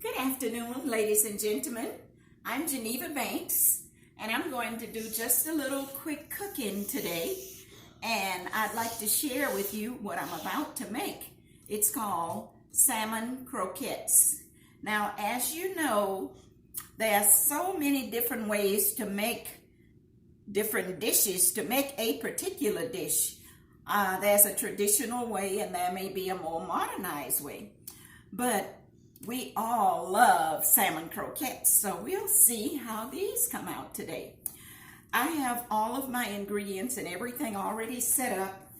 Good afternoon, ladies and gentlemen. I'm Geneva Banks, and I'm going to do just a little quick cooking today. And I'd like to share with you what I'm about to make. It's called salmon croquettes. Now, as you know, there are so many different ways to make different dishes, to make a particular dish. There's a traditional way, and there may be a more modernized way. But we all love salmon croquettes, so we'll see how these come out today. I have all of my ingredients and everything already set up.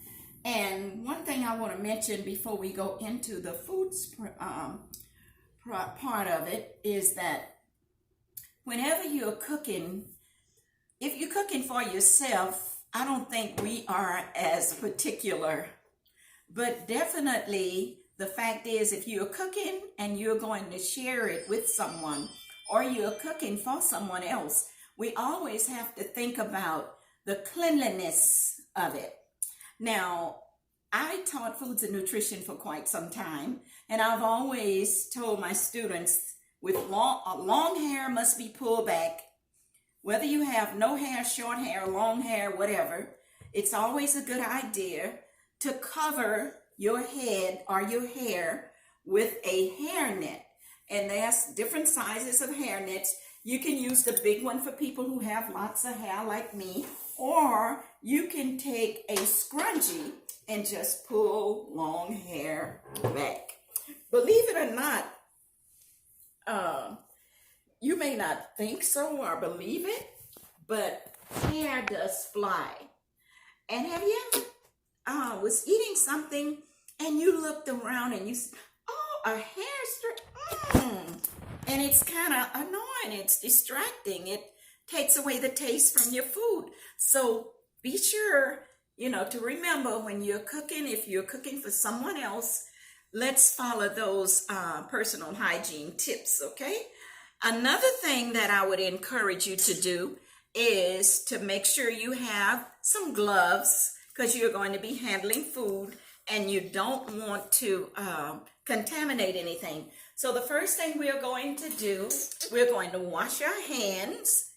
And one thing I want to mention before we go into the foods part of it is that whenever you're cooking, if you're cooking for yourself, I don't think we are as particular, but definitely the fact is, if you're cooking and you're going to share it with someone, or you're cooking for someone else, we always have to think about the cleanliness of it. Now, I taught foods and nutrition for quite some time, and I've always told my students with long hair must be pulled back. Whether you have no hair, short hair, long hair, whatever, it's always a good idea to cover your head or your hair with a hairnet. And there's different sizes of hairnets. You can use the big one for people who have lots of hair like me, or you can take a scrunchie and just pull long hair back. Believe it or not, you may not think so or believe it, but hair does fly. And have you ever was eating something and you looked around and you said, oh, a hair strip, and it's kind of annoying, it's distracting, it takes away the taste from your food. So be sure, to remember when you're cooking, if you're cooking for someone else, let's follow those personal hygiene tips, okay? Another thing that I would encourage you to do is to make sure you have some gloves, because you're going to be handling food and you don't want to contaminate anything. So the first thing we're going to do, we're going to wash our hands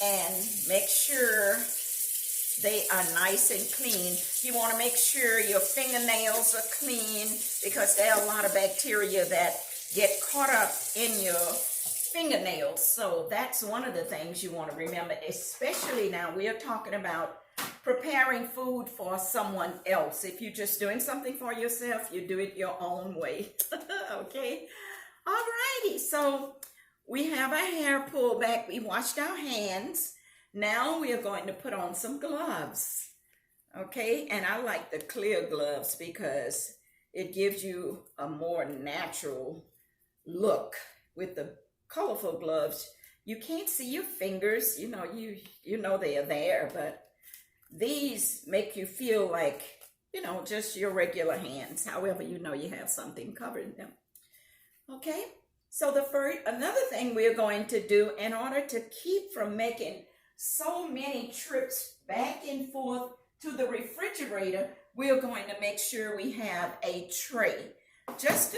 and make sure they are nice and clean. You want to make sure your fingernails are clean, because there are a lot of bacteria that get caught up in your fingernails. So that's one of the things you want to remember, especially now we're talking about preparing food for someone else. If you're just doing something for yourself, you do it your own way. Okay? Alrighty, so we have our hair pulled back. We washed our hands. Now we are going to put on some gloves. Okay? And I like the clear gloves because it gives you a more natural look. With the colorful gloves, you can't see your fingers. You know they are there, but these make you feel like, just your regular hands. However, you have something covering them. Okay? So another thing we're going to do in order to keep from making so many trips back and forth to the refrigerator, we're going to make sure we have a tray. Doesn't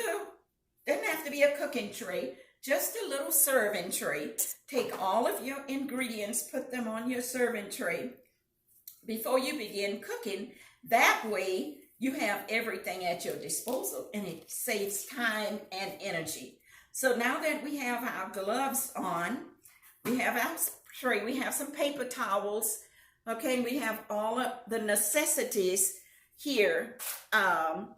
have to be a cooking tray, just a little serving tray. Take all of your ingredients, put them on your serving tray before you begin cooking. That way you have everything at your disposal and it saves time and energy. So now that we have our gloves on, we have our tray, we have some paper towels, okay, we have all of the necessities here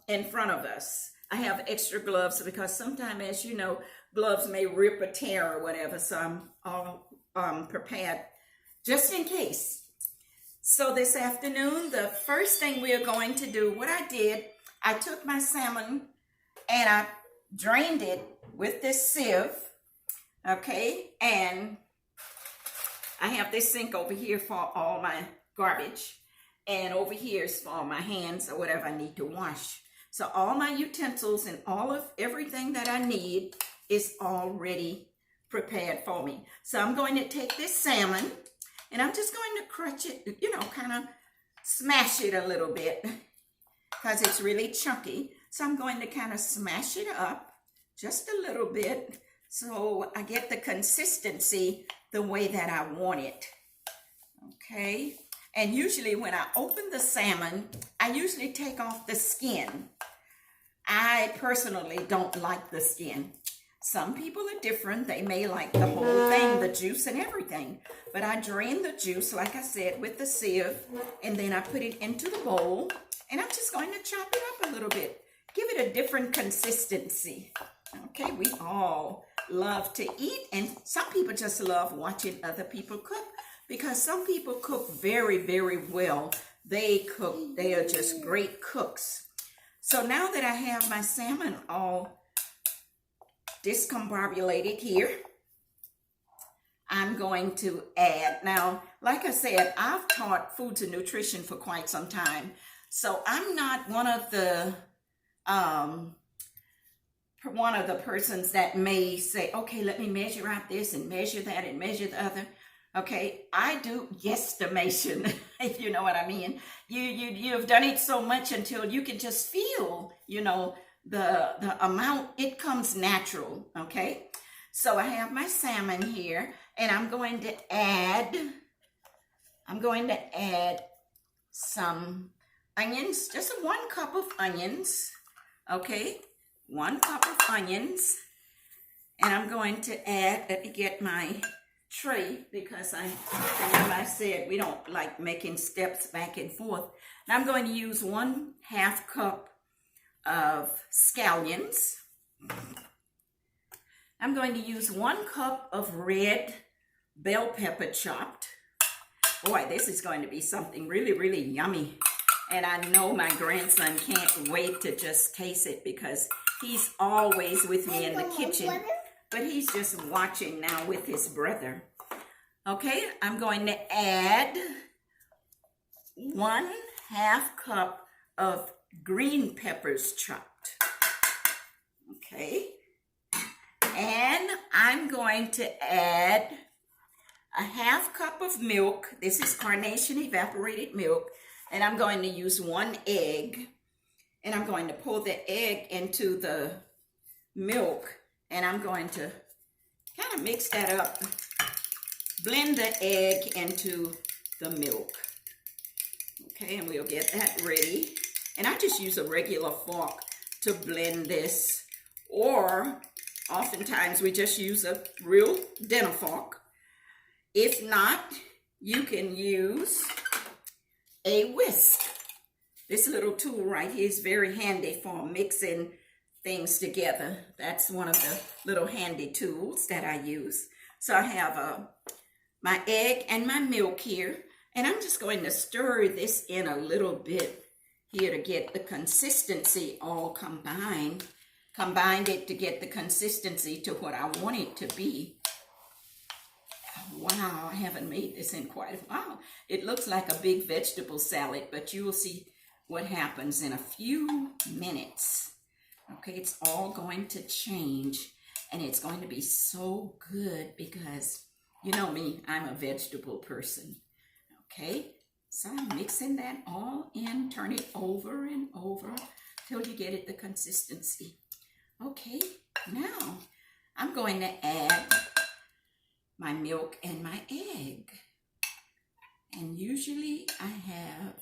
in front of us. I have extra gloves because sometimes, as you know, gloves may rip or tear or whatever, so I'm all prepared just in case. So this afternoon, the first thing we are going to do, what I did, I took my salmon and I drained it with this sieve, okay? And I have this sink over here for all my garbage, and over here is for my hands or whatever I need to wash. So all my utensils and everything that I need is already prepared for me. So I'm going to take this salmon, and I'm just going to crunch it, kind of smash it a little bit because it's really chunky. So I'm going to kind of smash it up just a little bit, so I get the consistency the way that I want it. Okay, and usually when I open the salmon, I usually take off the skin. I personally don't like the skin. Some people are different. They may like the whole thing, the juice and everything. But I drain the juice, like I said, with the sieve, and then I put it into the bowl, and I'm just going to chop it up a little bit. Give it a different consistency. Okay, we all love to eat, and some people just love watching other people cook, because some people cook very, very well. They are just great cooks. So now that I have my salmon all discombobulated here, I'm going to add, now, like I said, I've taught foods and nutrition for quite some time. So I'm not one of the persons that may say, okay, let me measure out this and measure that and measure the other. Okay, I do guesstimation, if you know what I mean. You've done it so much until you can just feel, you know, the amount. It comes natural. Okay, so I have my salmon here, and I'm going to add some onions, just 1 cup of onions. Okay, 1 cup of onions, and I'm going to add, let me get my tray, because like I said, we don't like making steps back and forth. And I'm going to use 1/2 cup of scallions. I'm going to use 1 cup of red bell pepper chopped. Boy, this is going to be something really, really yummy. And I know my grandson can't wait to just taste it, because he's always with me in the kitchen. But he's just watching now with his brother. Okay, I'm going to add 1/2 cup of green peppers chopped. Okay, and I'm going to add 1/2 cup of milk. This is Carnation evaporated milk. And I'm going to use 1 egg. And I'm going to pour the egg into the milk. And I'm going to kind of mix that up. Blend the egg into the milk. Okay, and we'll get that ready. And I just use a regular fork to blend this. Or oftentimes we just use a real dinner fork. If not, you can use a whisk. This little tool right here is very handy for mixing things together. That's one of the little handy tools that I use. So I have my egg and my milk here, and I'm just going to stir this in a little bit here to get the consistency all combined. Combined it to get the consistency to what I want it to be. Wow, I haven't made this in quite a while. It looks like a big vegetable salad, but you will see what happens in a few minutes. Okay, it's all going to change, and it's going to be so good, because you know me, I'm a vegetable person. Okay, so I'm mixing that all in. Turn it over and over till you get it the consistency. Okay, now I'm going to add my milk and my egg. And usually I have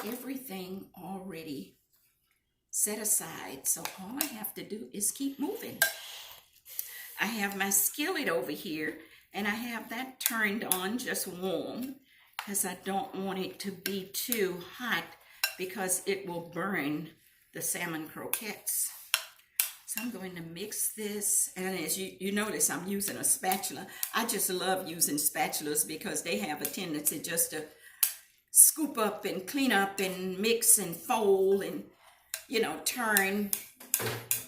everything already set aside. So all I have to do is keep moving. I have my skillet over here, and I have that turned on just warm, because I don't want it to be too hot, because it will burn the salmon croquettes. So I'm going to mix this, and as you notice, I'm using a spatula. I just love using spatulas, because they have a tendency just to scoop up and clean up and mix and fold and, you know, turn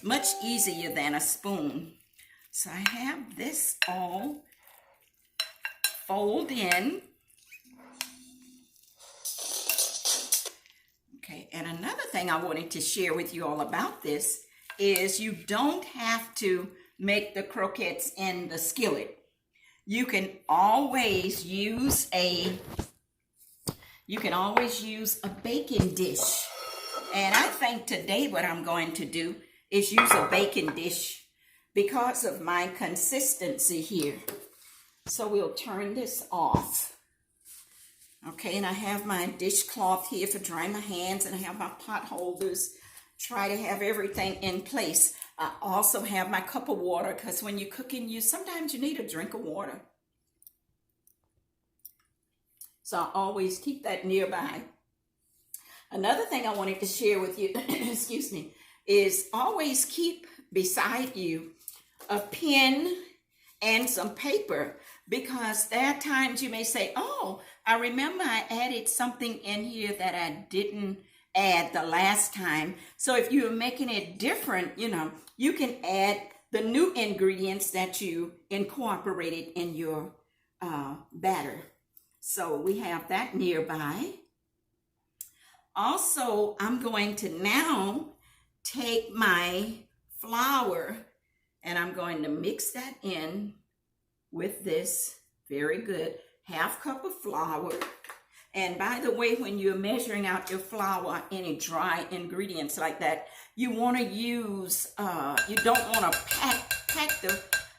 much easier than a spoon. So I have this all fold in. Okay, and another thing I wanted to share with you all about this is you don't have to make the croquettes in the skillet. You can always use a baking dish. And I think today what I'm going to do is use a baking dish because of my consistency here. So we'll turn this off. Okay, and I have my dishcloth here for drying my hands, and I have my pot holders. Try to have everything in place. I also have my cup of water because when you're cooking, sometimes you need a drink of water. So I always keep that nearby. Another thing I wanted to share with you, excuse me, is always keep beside you a pen and some paper, because there are times you may say, oh, I remember I added something in here that I didn't add the last time. So if you're making it different, you can add the new ingredients that you incorporated in your batter. So we have that nearby. Also, I'm going to now take my flour and I'm going to mix that in with this. Very good. Half cup of flour. And by the way, when you're measuring out your flour, any dry ingredients like that, you want to use, you don't want to pack the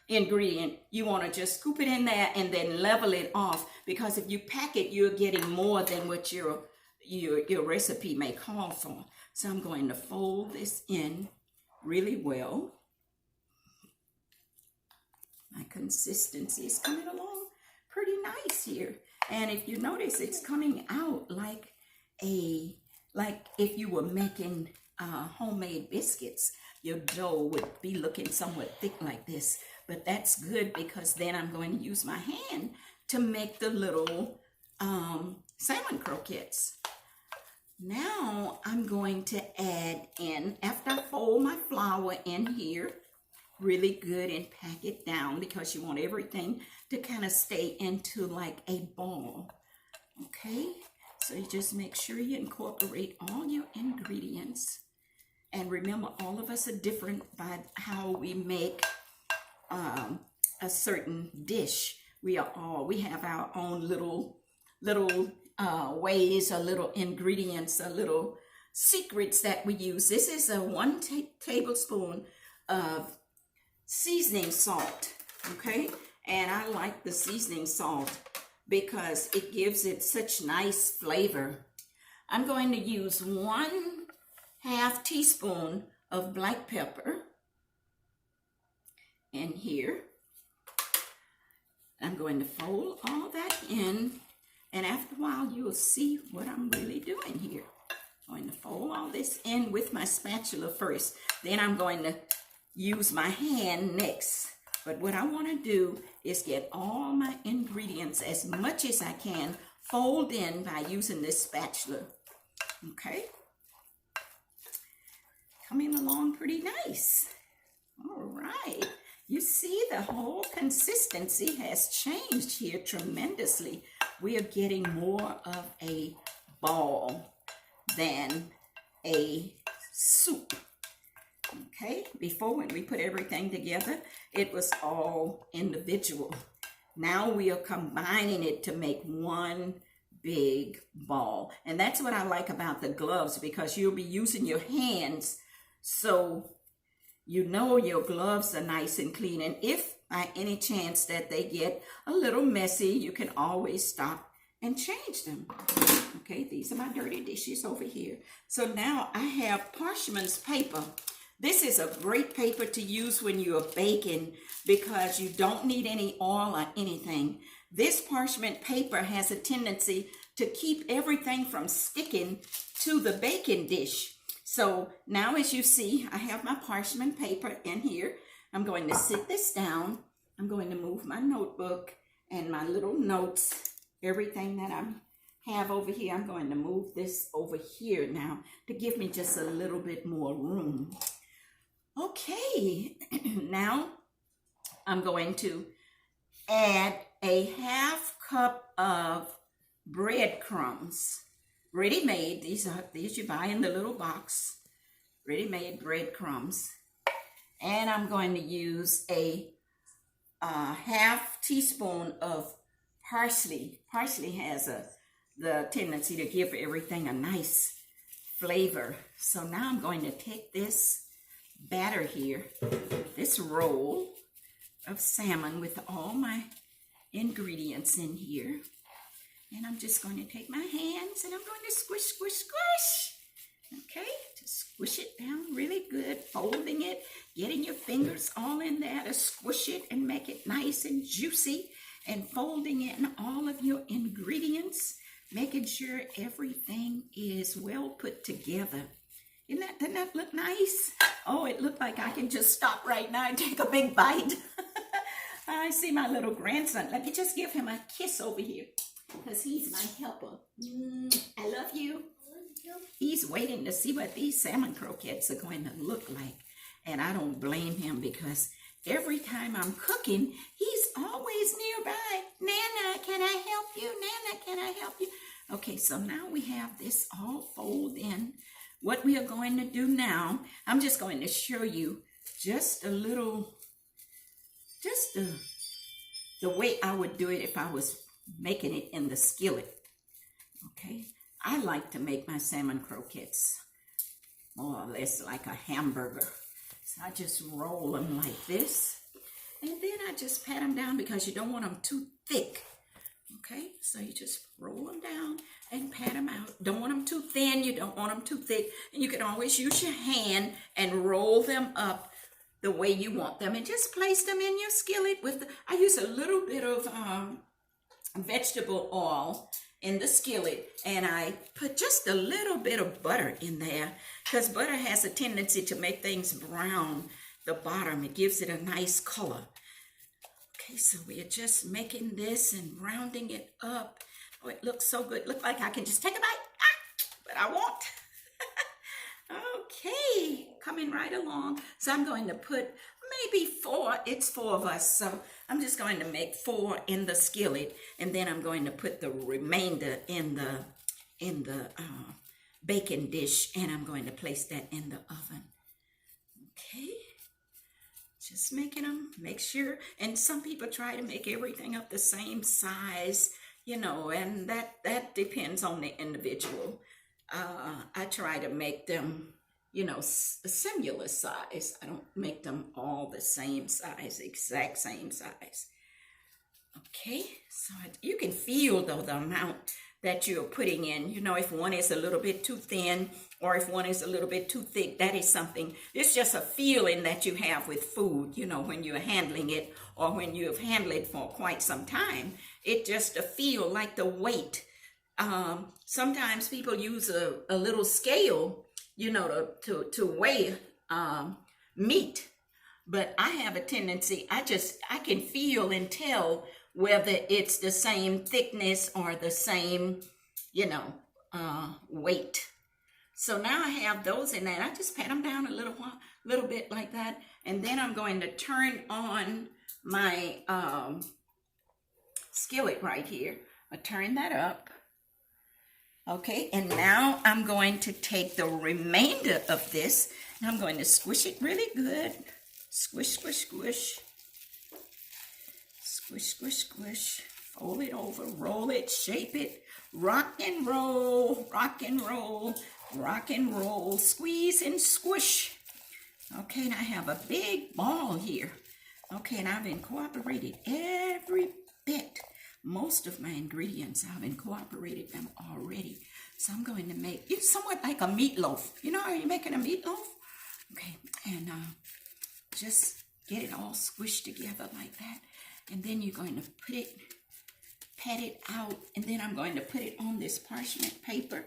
ingredient. You want to just scoop it in there and then level it off, because if you pack it, you're getting more than what your recipe may call for. So I'm going to fold this in really well. My consistency is coming along pretty nice here. And if you notice, it's coming out like if you were making homemade biscuits, your dough would be looking somewhat thick like this. But that's good, because then I'm going to use my hand to make the little salmon croquettes. Now I'm going to add in, after I fold my flour in here really good and pack it down, because you want everything to kind of stay into like a ball. Okay, so you just make sure you incorporate all your ingredients. And remember, all of us are different by how we make a certain dish. We have our own little ways, or little ingredients, or little secrets that we use. This is a 1 tablespoon of seasoning salt, okay? And I like the seasoning salt because it gives it such nice flavor. I'm going to use 1/2 teaspoon of black pepper in here. I'm going to fold all that in, and after a while you'll see what I'm really doing here. I'm going to fold all this in with my spatula first, then I'm going to use my hand next. But what I want to do is get all my ingredients, as much as I can, fold in by using this spatula. Okay? Coming along pretty nice. All right. You see, the whole consistency has changed here tremendously. We are getting more of a ball than a soup. Okay, before, when we put everything together, it was all individual. Now we are combining it to make one big ball. And that's what I like about the gloves, because you'll be using your hands, so you know your gloves are nice and clean. And if by any chance that they get a little messy, you can always stop and change them. Okay, these are my dirty dishes over here. So now I have parchment paper. This is a great paper to use when you are baking, because you don't need any oil or anything. This parchment paper has a tendency to keep everything from sticking to the baking dish. So now, as you see, I have my parchment paper in here. I'm going to sit this down. I'm going to move my notebook and my little notes, everything that I have over here. I'm going to move this over here now to give me just a little bit more room. Okay, now I'm going to add a 1/2 cup of breadcrumbs, ready-made. These you buy in the little box, ready-made breadcrumbs. And I'm going to use a 1/2 teaspoon of parsley. Parsley has the tendency to give everything a nice flavor. So now I'm going to take this batter here, this roll of salmon with all my ingredients in here. And I'm just going to take my hands and I'm going to squish, squish, squish. Okay, just squish it down really good, folding it, getting your fingers all in there to squish it and make it nice and juicy, and folding in all of your ingredients, making sure everything is well put together. Doesn't that look nice? Oh, it looked like I can just stop right now and take a big bite. I see my little grandson. Let me just give him a kiss over here, because he's my helper. I love you. He's waiting to see what these salmon croquettes are going to look like. And I don't blame him, because every time I'm cooking, he's always nearby. Nana, can I help you? Nana, can I help you? Okay, so now we have this all folded in. What we are going to do now, I'm just going to show you just a little, the way I would do it if I was making it in the skillet. Okay, I like to make my salmon croquettes more or less like a hamburger. So I just roll them like this, and then I just pat them down, because you don't want them too thick. Okay, so you just roll them down and pat them out. Don't want them too thin, you don't want them too thick. And you can always use your hand and roll them up the way you want them, and just place them in your skillet with I use a little bit of vegetable oil in the skillet, and I put just a little bit of butter in there, because butter has a tendency to make things brown the bottom. It gives it a nice color. Okay, so we are just making this and rounding it up. Oh, it looks so good. Look like I can just take a bite, but I won't. Okay, coming right along. So I'm going to put maybe 4. It's 4 of us, so I'm just going to make 4 in the skillet, and then I'm going to put the remainder in the baking dish, and I'm going to place that in the oven. Okay, just making them, make sure. And some people try to make everything up the same size, you know, and that depends on the individual. I try to make them, you know, a similar size. I don't make them all the same size, exact same size. Okay, so you can feel, though, the amount that you're putting in. You know, if one is a little bit too thin or if one is a little bit too thick, that is something. It's just a feeling that you have with food, you know, when you're handling it or when you have handled it for quite some time. It just a feel like the weight. Sometimes people use a little scale, you know, to weigh meat. But I have a tendency, I can feel and tell whether it's the same thickness or the same, you know, weight. So now I have those in there. I just pat them down a little bit like that. And then I'm going to turn on my skillet right here. I turn that up. Okay, and now I'm going to take the remainder of this, and I'm going to squish it really good. Squish, squish, squish. Squish, squish, squish. Fold it over, roll it, shape it. Rock and roll, rock and roll, rock and roll. Squeeze and squish. Okay, and I have a big ball here. Okay, and I've incorporated every bit. Most of my ingredients, I've incorporated them already. So I'm going to make it somewhat like a meatloaf. You know how you're making a meatloaf? Okay, and just get it all squished together like that. And then you're going to pat it out, and then I'm going to put it on this parchment paper.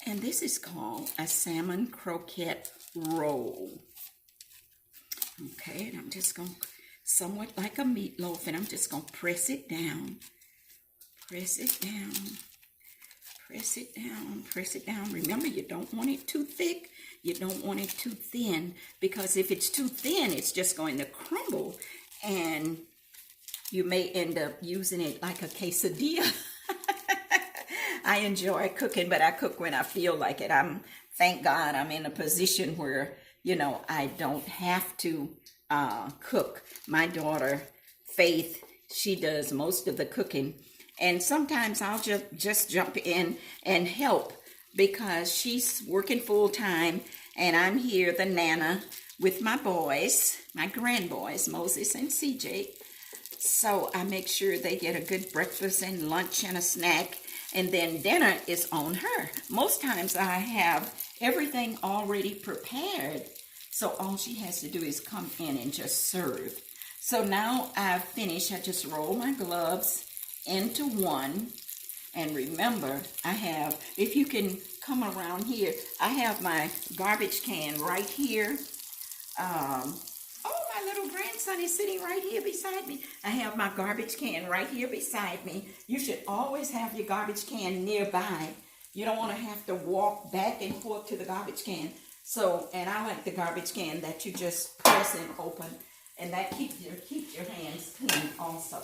And this is called a salmon croquette roll. Okay, and I'm just going to, somewhat like a meatloaf, and I'm just going to press it down. Press it down. Press it down. Press it down. Remember, you don't want it too thick. You don't want it too thin, because if it's too thin, it's just going to crumble, and you may end up using it like a quesadilla. I enjoy cooking, but I cook when I feel like it. Thank God I'm in a position where, you know, I don't have to cook. My daughter, Faith, she does most of the cooking, and sometimes I'll just jump in and help. because she's working full time and I'm here, the Nana, with my boys, my grandboys, Moses and CJ. So I make sure they get a good breakfast and lunch and a snack, and then dinner is on her. Most times I have everything already prepared, so all she has to do is come in and just serve. So now I've finished. I just roll my gloves into one. And remember, I have, if you can come around here, I have my garbage can right here. Oh, my little grandson is sitting right here beside me. I have my garbage can right here beside me. You should always have your garbage can nearby. You don't want to have to walk back and forth to the garbage can. So, and I like the garbage can that you just press and open, and that keeps your hands clean also.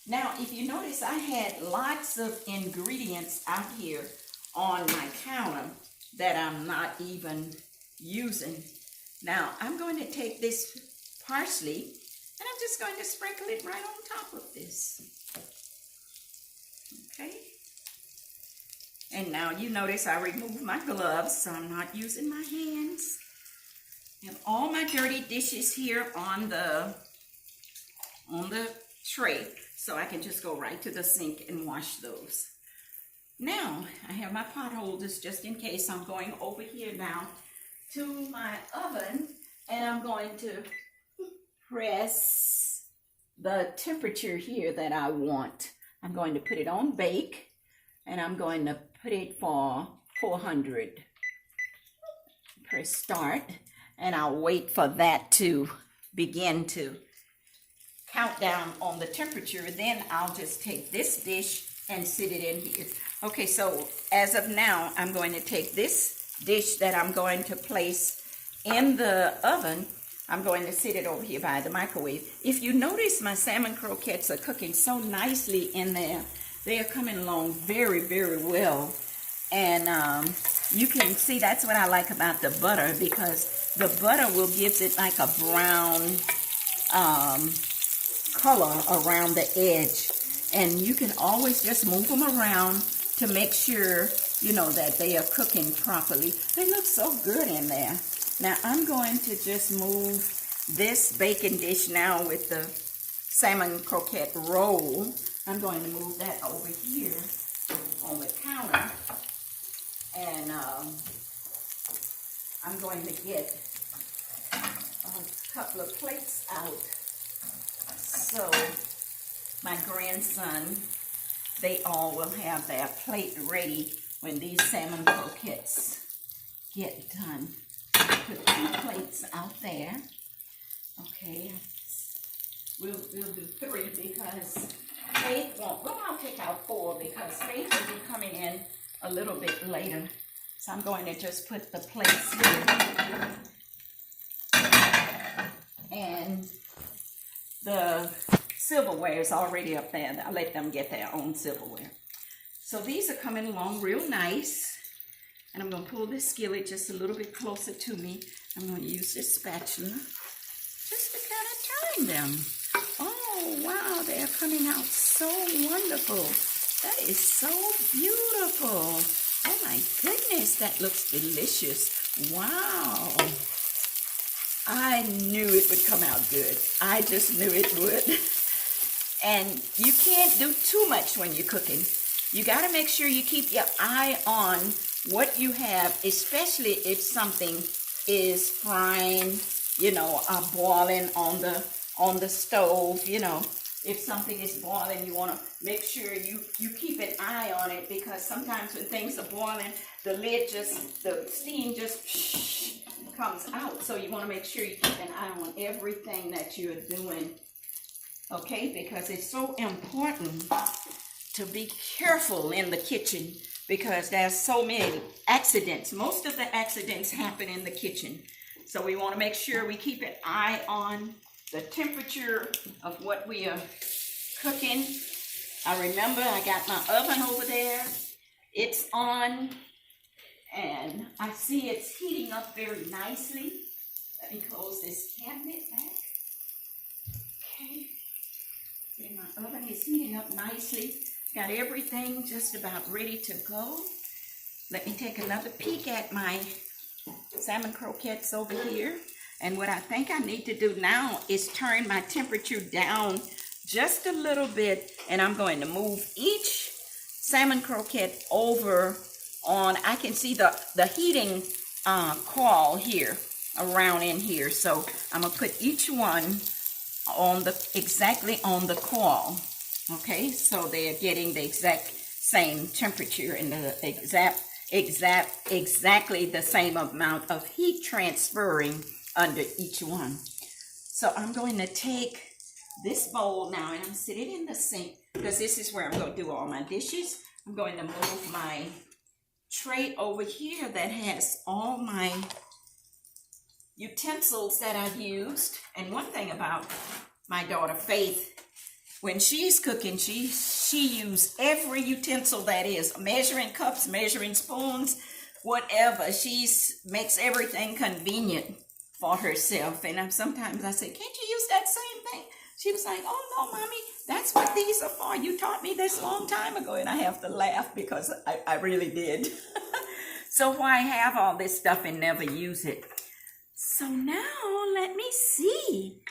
Now, if you notice, I had lots of ingredients out here on my counter that I'm not even using. Now, I'm going to take this parsley, and I'm just going to sprinkle it right on top of this. Okay? And now you notice I removed my gloves, so I'm not using my hands. I have all my dirty dishes here on the tray, so I can just go right to the sink and wash those. Now, I have my pot holders just in case. I'm going over here now to my oven, and I'm going to press the temperature here that I want. I'm going to put it on bake, and I'm going to put it for 400. Press start, and I'll wait for that to begin to count down on the temperature. Then I'll just take this dish and sit it in here. Okay, so as of now, I'm going to take this dish that I'm going to place in the oven. I'm going to sit it over here by the microwave. If you notice, my salmon croquettes are cooking so nicely in there. They are coming along very, very well. And you can see, that's what I like about the butter, because the butter will give it like a brown color around the edge. And you can always just move them around to make sure, you know, that they are cooking properly. They look so good in there. Now I'm going to just move this baking dish now with the salmon croquette roll. I'm going to move that over here on the counter. And I'm going to get a couple of plates out. So my grandson, they all will have their plate ready when these salmon croquettes get done. Put 2 plates out there. Okay, we'll do 3 because Faith won't. Well, I'll take out 4 because Faith will be coming in a little bit later. So I'm going to just put the plates here. And the silverware is already up there. I'll let them get their own silverware. So these are coming along real nice. And I'm going to pull this skillet just a little bit closer to me. I'm going to use this spatula just to kind of turn them. Oh, wow, they're coming out so wonderful. That is so beautiful. Oh, my goodness, that looks delicious. Wow. I knew it would come out good. I just knew it would. And you can't do too much when you're cooking. You got to make sure you keep your eye on what you have, especially if something is frying, you know, boiling on the stove. You know, if something is boiling, you want to make sure you keep an eye on it, because sometimes when things are boiling, the steam just comes out. So you want to make sure you keep an eye on everything that you're doing. Okay, because it's so important to be careful in the kitchen, because there's so many accidents. Most of the accidents happen in the kitchen. So we want to make sure we keep an eye on the temperature of what we are cooking. I remember I got my oven over there. It's on, and I see it's heating up very nicely. Let me close this cabinet back. Okay. And my oven is heating up nicely. Got everything just about ready to go. Let me take another peek at my salmon croquettes over here. And what I think I need to do now is turn my temperature down just a little bit, and I'm going to move each salmon croquette over on, I can see the heating coil here around in here. So I'm gonna put each one on exactly on the coil. Okay, so they're getting the exact same temperature and the exactly the same amount of heat transferring under each one. So I'm going to take this bowl now, and I'm sitting in the sink because this is where I'm going to do all my dishes. I'm going to move my tray over here that has all my utensils that I've used. And one thing about my daughter Faith, when she's cooking, she uses every utensil that is, measuring cups, measuring spoons, whatever. She makes everything convenient for herself. And sometimes I say, can't you use that same thing? She was like, oh no, mommy, that's what these are for. You taught me this a long time ago. And I have to laugh because I really did. So why have all this stuff and never use it? So now let me see.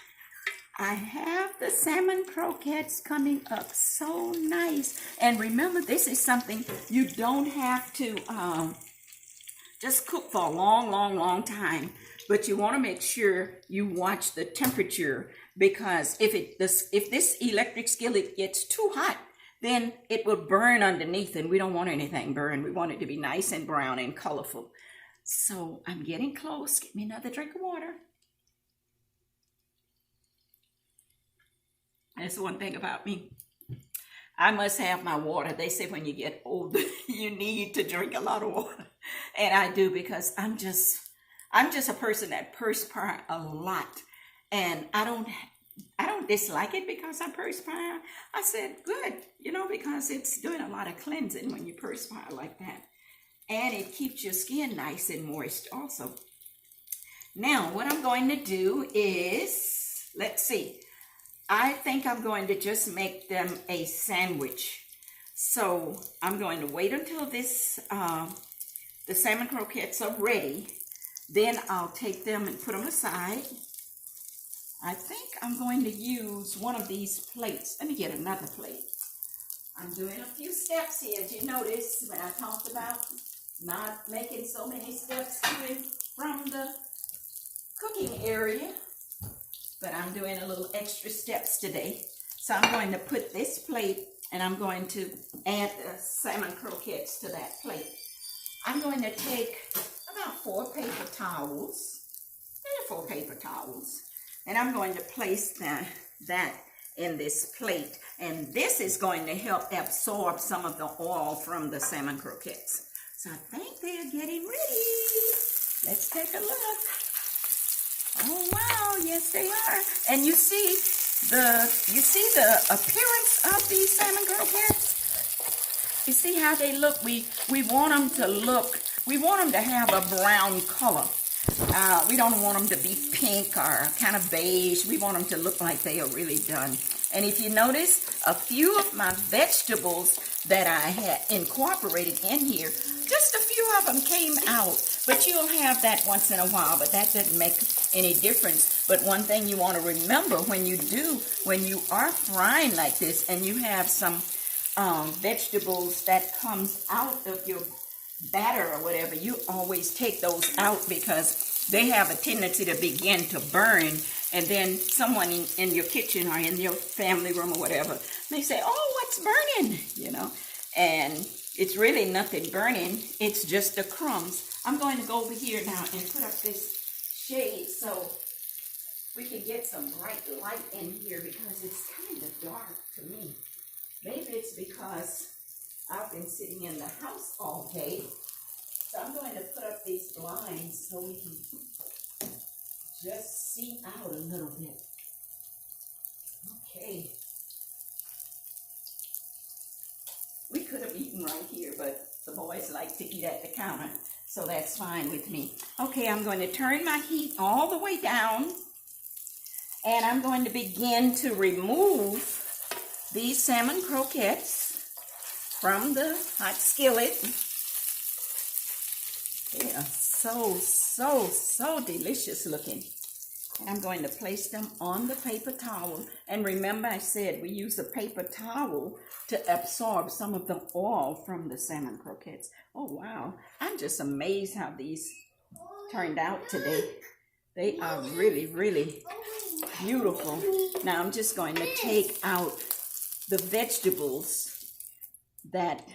I have the salmon croquettes coming up so nice. And remember, this is something you don't have to just cook for a long time. But you want to make sure you watch the temperature, because if this electric skillet gets too hot, then it will burn underneath, and we don't want anything burned. We want it to be nice and brown and colorful. So I'm getting close. Get me another drink of water. That's one thing about me. I must have my water. They say when you get older, you need to drink a lot of water. And I do, because I'm just a person that perspires a lot. And I don't dislike it because I perspire. I said, good, because it's doing a lot of cleansing when you perspire like that. And it keeps your skin nice and moist also. Now, what I'm going to do is, let's see. I think I'm going to just make them a sandwich. So I'm going to wait until the salmon croquettes are ready. Then I'll take them and put them aside. I think I'm going to use one of these plates. Let me get another plate. I'm doing a few steps here. As you notice, when I talked about not making so many steps to and from the cooking area, but I'm doing a little extra steps today. So I'm going to put this plate, and I'm going to add the salmon croquettes to that plate. I'm going to take about 4 paper towels, and I'm going to place that in this plate. And this is going to help absorb some of the oil from the salmon croquettes. So I think they're getting ready. Let's take a look. Oh wow, yes they are. And you see the appearance of these salmon croquettes? You see how they look? We want them to have a brown color. We don't want them to be pink or kind of beige. We want them to look like they are really done. And if you notice, a few of my vegetables that I had incorporated in here, just a few of them came out. But you'll have that once in a while, but that doesn't make any difference. But one thing you want to remember when you are frying like this and you have some vegetables that comes out of your batter or whatever, you always take those out, because they have a tendency to begin to burn. And then someone in your kitchen or in your family room or whatever may say, oh, what's burning? And it's really nothing burning. It's just the crumbs. I'm going to go over here now and put up this shade so we can get some bright light in here, because it's kind of dark to me. Maybe it's because I've been sitting in the house all day. So I'm going to put up these blinds so we can just see out a little bit. Okay. We could have eaten right here, but the boys like to eat at the counter, so that's fine with me. Okay, I'm going to turn my heat all the way down, and I'm going to begin to remove these salmon croquettes from the hot skillet. They are so delicious looking. I'm going to place them on the paper towel. And remember I said we use a paper towel to absorb some of the oil from the salmon croquettes. Oh, wow. I'm just amazed how these turned out today. They are really, really beautiful. Now I'm just going to take out the vegetables that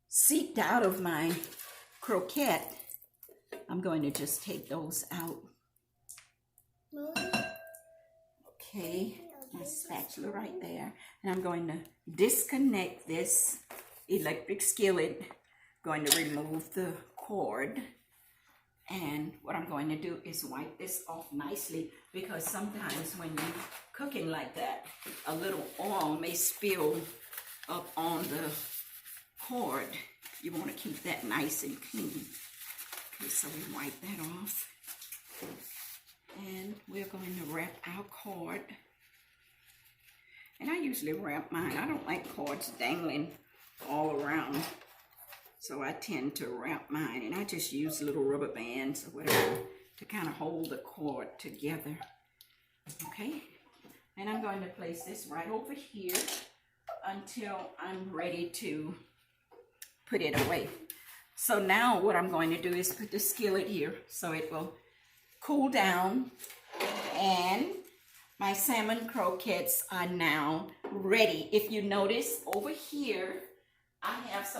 seeped out of my croquette. I'm going to just take those out. Okay, my spatula right there. And I'm going to disconnect this electric skillet. Going to remove the cord. And what I'm going to do is wipe this off nicely, because sometimes when you're cooking like that, a little oil may spill up on the cord. You want to keep that nice and clean. Okay, so we wipe that off. And we're going to wrap our cord. And I usually wrap mine. I don't like cords dangling all around. So I tend to wrap mine, and I just use little rubber bands or whatever to kind of hold the cord together. Okay, and I'm going to place this right over here until I'm ready to put it away. So now what I'm going to do is put the skillet here so it will cool down, and my salmon croquettes are now ready. If you notice over here, I have some